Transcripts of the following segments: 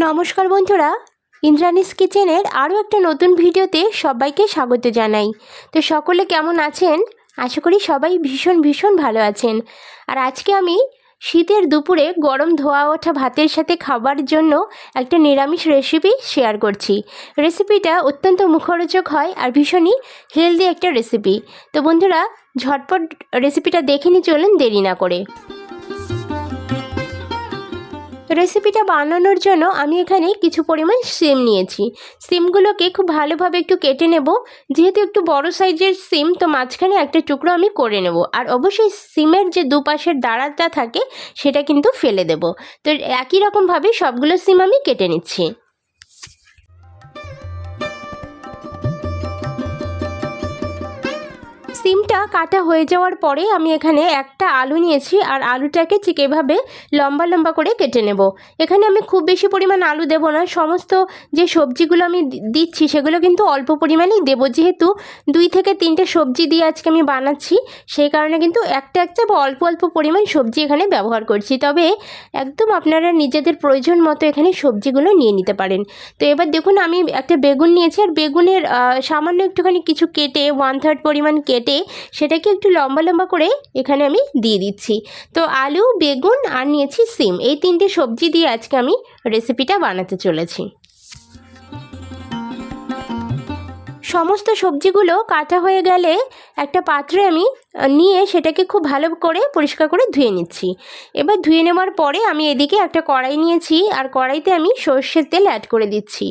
নমস্কার বন্ধুরা, ইন্দ্রাণীস কিচেনের আরও একটা নতুন ভিডিওতে সবাইকে স্বাগত জানাই। তো সকলে কেমন আছেন? আশা করি সবাই ভীষণ ভালো আছেন। আর আজকে আমি শীতের দুপুরে গরম ধোয়া ওঠা ভাতের সাথে খাবার জন্য একটা নিরামিষ রেসিপি শেয়ার করছি। রেসিপিটা অত্যন্ত মুখরোচক হয় আর ভীষণই হেলদি একটা রেসিপি। তো বন্ধুরা, ঝটপট রেসিপিটা দেখে নিয়ে চলেন দেরি না করে। রেসিপিটা বানানোর জন্য আমি এখানে কিছু পরিমাণ সিম নিয়েছি। সিমগুলোকে খুব ভালোভাবে একটু কেটে নেব। যেহেতু একটু বড় সাইজের সিম, তো মাঝখানে একটা টুকরো আমি করে নেব। আর অবশ্যই সিমের যে দুপাশের দাঁড়াটা থাকে সেটা কিন্তু ফেলে দেব। তো একই রকমভাবে সবগুলো সিম আমি কেটে নিচ্ছি। সিমটা কাটা হয়ে যাওয়ার পরে আমি এখানে একটা আলু নিয়েছি আর আলুটাকে ঠিক এভাবে লম্বা করে কেটে নেব। এখানে আমি খুব বেশি পরিমাণ আলু দেব না। সমস্ত যে সবজিগুলো আমি দিচ্ছি সেগুলো কিন্তু অল্প পরিমাণেই দেব, যেহেতু 2 থেকে 3টে সবজি দিয়ে আজকে আমি বানাচ্ছি। সেই কারণে কিন্তু একটা বা অল্প পরিমাণ সবজি এখানে ব্যবহার করছি। তবে একদম আপনারা নিজেদের প্রয়োজন মতো এখানে সবজিগুলো নিয়ে নিতে পারেন। তো এবার দেখুন, আমি একটা বেগুন নিয়েছি আর বেগুনের সামান্য একটুখানি কিছু কেটে 1/3 পরিমাণ কেটে সেটাকে একটু লম্বা করে এখানে আমি দিয়ে দিচ্ছি। তো আলু, বেগুন আর নিয়েছি সিম, এই 3টে সবজি দিয়ে আজকে আমি রেসিপিটা বানাতে চলেছি। সমস্ত সবজিগুলো কাটা হয়ে গেলে একটা পাত্রে আমি নিয়ে সেটাকে খুব ভালো করে পরিষ্কার করে ধুয়ে নিচ্ছি। এবার ধুয়ে নেওয়ার পরে আমি এদিকে একটা কড়াই নিয়েছি আর কড়াইতে আমি সর্ষের তেল অ্যাড করে দিচ্ছি।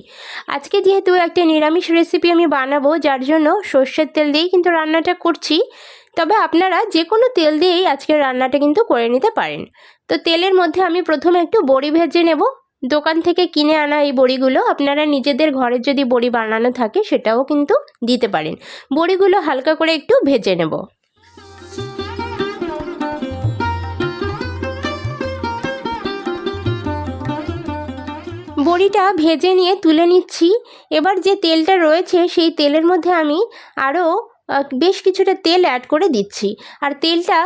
আজকে যেহেতু একটা নিরামিষ রেসিপি আমি বানাবো, যার জন্য সর্ষের তেল দিয়েই কিন্তু রান্নাটা করছি। তবে আপনারা যে কোনো তেল দিয়েই আজকের রান্নাটা কিন্তু করে নিতে পারেন। তো তেলের মধ্যে আমি প্রথমে একটু বড়ি ভেজে নেব। দোকান থেকে কিনে আনা এই বড়িগুলো, আপনারা নিজেদের ঘরের যদি বড়ি বানানো থাকে সেটাও কিন্তু দিতে পারেন। বড়িগুলো হালকা করে একটু ভেজে নেব। বড়িটা ভেজে নিয়ে তুলে নিচ্ছি। এবার যে তেলটা রয়েছে সেই তেলের মধ্যে আমি আরও বেশ কিছুটা তেল অ্যাড করে দিচ্ছি। আর তেলটা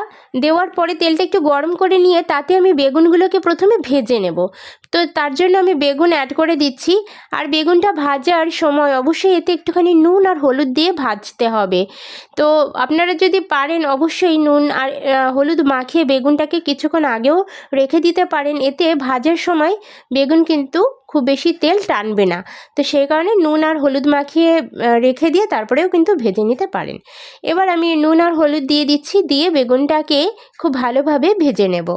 দেওয়ার পরে তেলটা একটু গরম করে নিয়ে তাতে আমি বেগুনগুলোকে প্রথমে ভেজে নেব। তো তার জন্য আমি বেগুন অ্যাড করে দিচ্ছি। আর বেগুনটা ভাজার সময় অবশ্যই এতে একটুখানি নুন আর হলুদ দিয়ে ভাজতে হবে। তো আপনারা যদি পারেন অবশ্যই নুন আর হলুদ মাখিয়ে বেগুনটাকে কিছুক্ষণ আগেও রেখে দিতে পারেন। এতে ভাজার সময় বেগুন কিন্তু খুব বেশি তেল টানবে না। তো সেই কারণে নুন আর হলুদ মাখিয়ে রেখে দিয়ে তারপরেও কিন্তু ভেজে নিতে পারেন। এবার আমি নুন আর হলুদ দিয়ে দিচ্ছি, দিয়ে বেগুনটাকে খুব ভালোভাবে ভেজে নেব।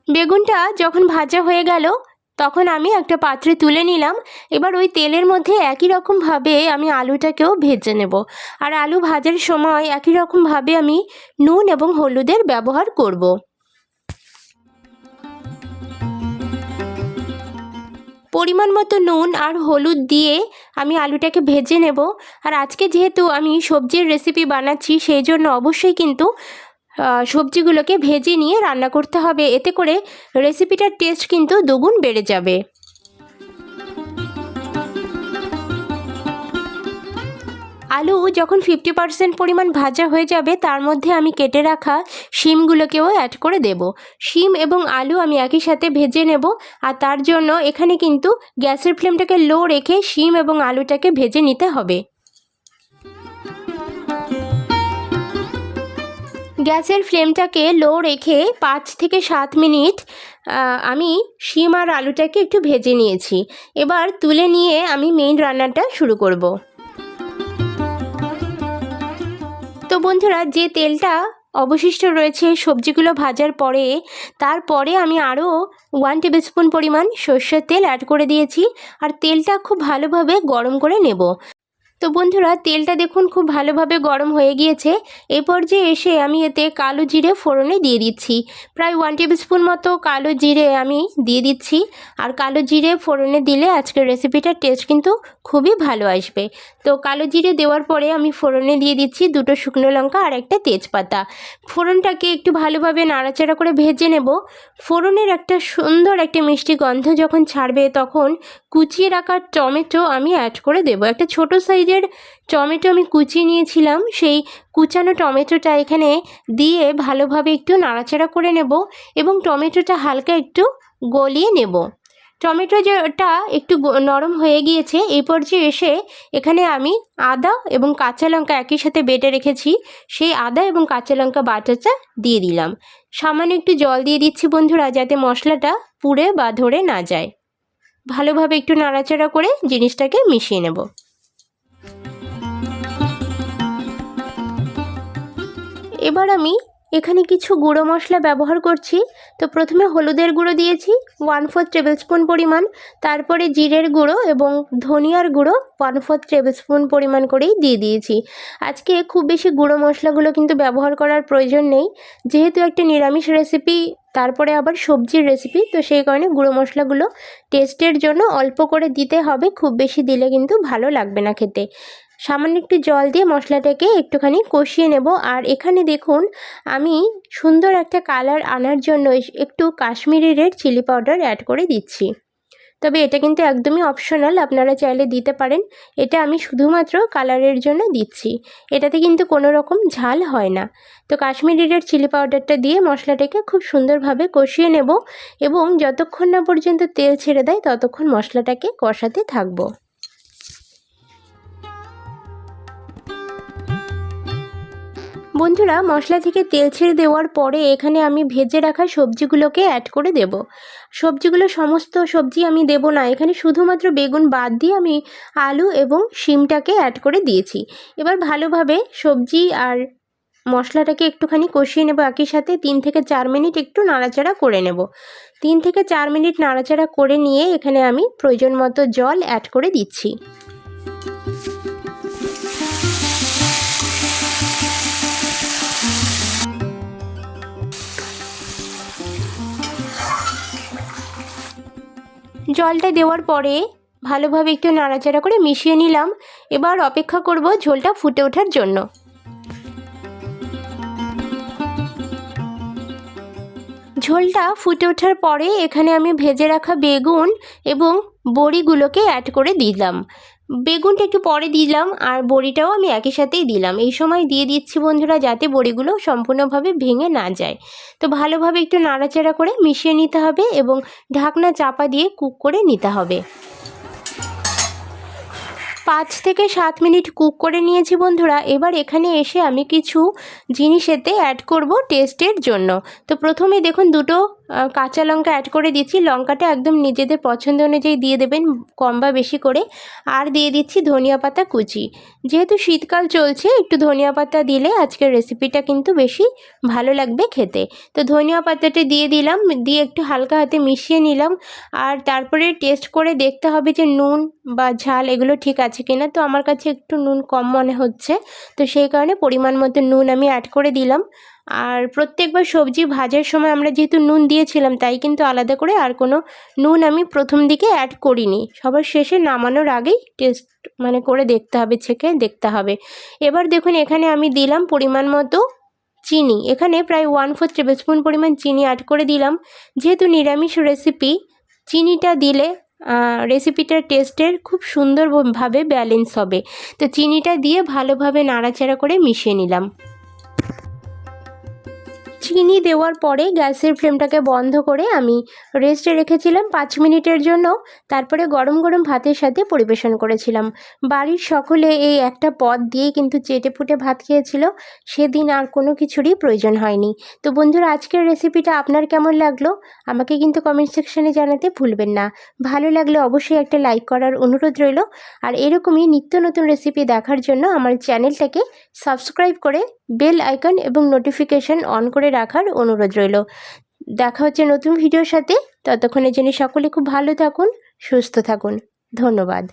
বেগুনটা যখন ভাজা হয়ে গেল তখন আমি একটা পাত্রে তুলে নিলাম। এবার ওই তেলের মধ্যে একই রকমভাবে আমি আলুটাকেও ভেজে নেব। আর আলু ভাজার সময় একই রকমভাবে আমি নুন এবং হলুদের ব্যবহার করব। পরিমাণ মতো নুন আর হলুদ দিয়ে আমি আলুটাকে ভেজে নেব। আর আজকে যেহেতু আমি সবজির রেসিপি বানাচ্ছি, সেই জন্য অবশ্যই কিন্তু সবজিগুলোকে ভেজে নিয়ে রান্না করতে হবে। এতে করে রেসিপিটার টেস্ট কিন্তু দ্বিগুণ বেড়ে যাবে। আলু যখন 50% পরিমাণ ভাজা হয়ে যাবে, তার মধ্যে আমি কেটে রাখা শিমগুলোকেও অ্যাড করে দেব। শিম এবং আলু আমি একই সাথে ভেজে নেব। আর তার জন্য এখানে কিন্তু গ্যাসের ফ্লেমটাকে লো রেখে শিম এবং আলুটাকে ভেজে নিতে হবে। গ্যাসের ফ্লেমটাকে লো রেখে 5 থেকে 7 মিনিট আমি শিম আর আলুটাকে একটু ভেজে নিয়েছি। এবার তুলে নিয়ে আমি মেইন রান্নাটা শুরু করব। তো বন্ধুরা, যে তেলটা অবশিষ্ট রয়েছে সবজিগুলো ভাজার পরে, তারপরে আমি আরও 1 টেবিলস্পুন পরিমাণ সর্ষের তেল অ্যাড করে দিয়েছি। আর তেলটা খুব ভালোভাবে গরম করে নেব। তো বন্ধুরা, তেলটা দেখুন খুব ভালোভাবে গরম হয়ে গিয়েছে। এই পর্যায়ে এসে আমি এতে কালো জিরে ফোড়নে দিয়ে দিচ্ছি। প্রায় 1 টেবিলস্পুন মতো কালো জিরে আমি দিয়ে দিচ্ছি। আর কালো জিরে ফোড়নে দিলে আজকের রেসিপিটার টেস্ট কিন্তু খুবই ভালো আসবে। তো কালো জিরে দেওয়ার পরে আমি ফোড়নে দিয়ে দিচ্ছি 2টো শুকনো লঙ্কা আর একটা তেজপাতা। ফোড়নটাকে একটু ভালোভাবে নাড়াচাড়া করে ভেজে নেব। ফোড়নের একটা সুন্দর একটা মিষ্টি গন্ধ যখন ছাড়বে, তখন কুচিয়ে রাখা টমেটো আমি অ্যাড করে দেব। একটা ছোট সাইজের সাইজের টমেটো আমি কুচিয়ে নিয়েছিলাম, সেই কুচানো টমেটোটা এখানে দিয়ে ভালোভাবে একটু নাড়াচাড়া করে নেব এবং টমেটোটা হালকা একটু গলিয়ে নেব। টমেটো যেটা একটু নরম হয়ে গিয়েছে, এই পর্যায়ে এসে এখানে আমি আদা এবং কাঁচা লঙ্কা একই সাথে বেটে রেখেছি, সেই আদা এবং কাঁচা লঙ্কা বাটাটা দিয়ে দিলাম। সামান্য একটু জল দিয়ে দিচ্ছি বন্ধুরা, যাতে মশলাটা পুড়ে বা ধরে না যায়। ভালোভাবে একটু নাড়াচাড়া করে জিনিসটাকে মিশিয়ে নেব। এবার আমি এখানে কিছু গুঁড়ো মশলা ব্যবহার করছি। তো প্রথমে হলুদের গুঁড়ো দিয়েছি 1/4 টেবিল স্পুন পরিমাণ, তারপরে জিরের গুঁড়ো এবং ধনিয়ার গুঁড়ো 1/4 টেবিল স্পুন পরিমাণ করেই দিয়ে দিয়েছি। আজকে খুব বেশি গুঁড়ো মশলাগুলো কিন্তু ব্যবহার করার প্রয়োজন নেই, যেহেতু একটা নিরামিষ রেসিপি, তারপরে আবার সবজির রেসিপি, তো সেই কারণে গুঁড়ো মশলাগুলো টেস্টের জন্য অল্প করে দিতে হবে, খুব বেশি দিলে কিন্তু ভালো লাগবে না খেতে। সামান্য একটু জল দিয়ে মশলাটাকে একটুখানি কষিয়ে নেব। আর এখানে দেখুন আমি সুন্দর একটা কালার আনার জন্য একটু Kashmiri red chilli powder add করে দিচ্ছি। তবে এটা কিন্তু একদমই অপশনাল, আপনারা চাইলে দিতে পারেন। এটা আমি শুধুমাত্র কালারের জন্য দিচ্ছি, এটাতে কিন্তু কোনো রকম ঝাল হয় না। তো কাশ্মীরি রেড চিলি পাউডারটা দিয়ে মশলাটাকে খুব সুন্দরভাবে কষিয়ে নেব এবং যতক্ষণ না পর্যন্ত তেল ছেড়ে দেয় ততক্ষণ মশলাটাকে কষাতে থাকবো। বন্ধুরা, মশলা থেকে তেল ছেড়ে দেওয়ার পরে এখানে আমি ভেজে রাখা সবজিগুলোকে অ্যাড করে দেব। সবজিগুলো সমস্ত সবজি আমি দেব না, এখানে শুধুমাত্র বেগুন বাদ দিয়ে আমি আলু এবং শিমটাকে অ্যাড করে দিয়েছি। এবার ভালোভাবে সবজি আর মশলাটাকে একটুখানি কষিয়ে নেব একই সাথে। 3 থেকে 4 মিনিট একটু নাড়াচাড়া করে নেব। 3 থেকে 4 মিনিট নাড়াচাড়া করে নিয়ে এখানে আমি প্রয়োজন মতো জল অ্যাড করে দিচ্ছি। জলটা দেওয়ার পরে ভালোভাবে একটু নাড়াচাড়া করে মিশিয়ে নিলাম। এবার অপেক্ষা করব ঝোলটা ফুটে ওঠার জন্য। ঝোলটা ফুটে ওঠার পরে এখানে আমি ভেজে রাখা বেগুন এবং বড়িগুলোকে অ্যাড করে দিলাম। বেগুনটা একটু পরে দিলাম আর বড়িটাও আমি একই সাথেই দিলাম। এই সময় দিয়ে দিচ্ছি বন্ধুরা, যাতে বড়িগুলো সম্পূর্ণভাবে ভেঙে না যায়। তো ভালোভাবে একটু নাড়াচাড়া করে মিশিয়ে নিতে হবে এবং ঢাকনা চাপা দিয়ে কুক করে নিতে হবে। 5 থেকে 7 মিনিট কুক করে নিয়েছি বন্ধুরা। এবার এখানে এসে আমি কিছু জিনিস এতে অ্যাড করব টেস্টের জন্য। তো প্রথমে দেখুন দুটো কাঁচা লঙ্কা অ্যাড করে দিচ্ছি। লঙ্কাটা একদম নিজেদের পছন্দ অনুযায়ী দিয়ে দেবেন, কম বা বেশি করে। আর দিয়ে দিচ্ছি ধনিয়া পাতা কুচি। যেহেতু শীতকাল চলছে, একটু ধনিয়া পাতা দিলে আজকের রেসিপিটা কিন্তু বেশি ভালো লাগবে খেতে। তো ধনিয়া পাতাটা দিয়ে দিলাম, দিয়ে একটু হালকা হাতে মিশিয়ে নিলাম। আর তারপরে টেস্ট করে দেখতে হবে যে নুন বা ঝাল এগুলো ঠিক আছে কিনা। তো আমার কাছে একটু নুন কম মনে হচ্ছে, তো সেই কারণে পরিমাণ মতো নুন আমি অ্যাড করে দিলাম। আর প্রত্যেকবার সবজি ভাজার সময় আমরা যেহেতু নুন দিয়েছিলাম, তাই কিন্তু আলাদা করে আর কোনো নুন আমি প্রথম দিকে অ্যাড করিনি। সবার শেষে নামানোর আগেই টেস্ট করে দেখতে হবে, ছেঁকে দেখতে হবে। এবার দেখুন এখানে আমি দিলাম পরিমাণ মতো চিনি। এখানে প্রায় 1/4 টেবিল স্পুন পরিমাণ চিনি অ্যাড করে দিলাম। যেহেতু নিরামিষ রেসিপি, চিনিটা দিলে রেসিপিটার টেস্টের খুব সুন্দরভাবে ব্যালেন্স হবে। তো চিনিটা দিয়ে ভালোভাবে নাড়াচাড়া করে মিশিয়ে নিলাম। চিনি দেওয়ার পরে গ্যাসের ফ্লেমটাকে বন্ধ করে আমি রেস্টে রেখেছিলাম 5 মিনিটের জন্য। তারপরে গরম গরম ভাতের সাথে পরিবেশন করেছিলাম। বাড়ির সকলে এই একটা পদ দিয়েই কিন্তু চেটেপুটে ভাত খেয়েছিল। সেদিন আর কোনো কিছুরই প্রয়োজন হয়নি। তো বন্ধুরা, আজকের রেসিপিটা আপনার কেমন লাগলো আমাকে কিন্তু কমেন্ট সেকশনে জানাতে ভুলবেন না। ভালো লাগলে অবশ্যই একটা লাইক করার অনুরোধ রইল। আর এরকমই নিত্য নতুন রেসিপি দেখার জন্য আমার চ্যানেলটাকে সাবস্ক্রাইব করে বেল আইকন এবং নোটিফিকেশান অন করে রাখার অনুরোধ রইল। দেখা হচ্ছে নতুন ভিডিওর সাথে। ততক্ষণের জন্য সকলে খুব ভালো থাকুন, সুস্থ থাকুন। ধন্যবাদ।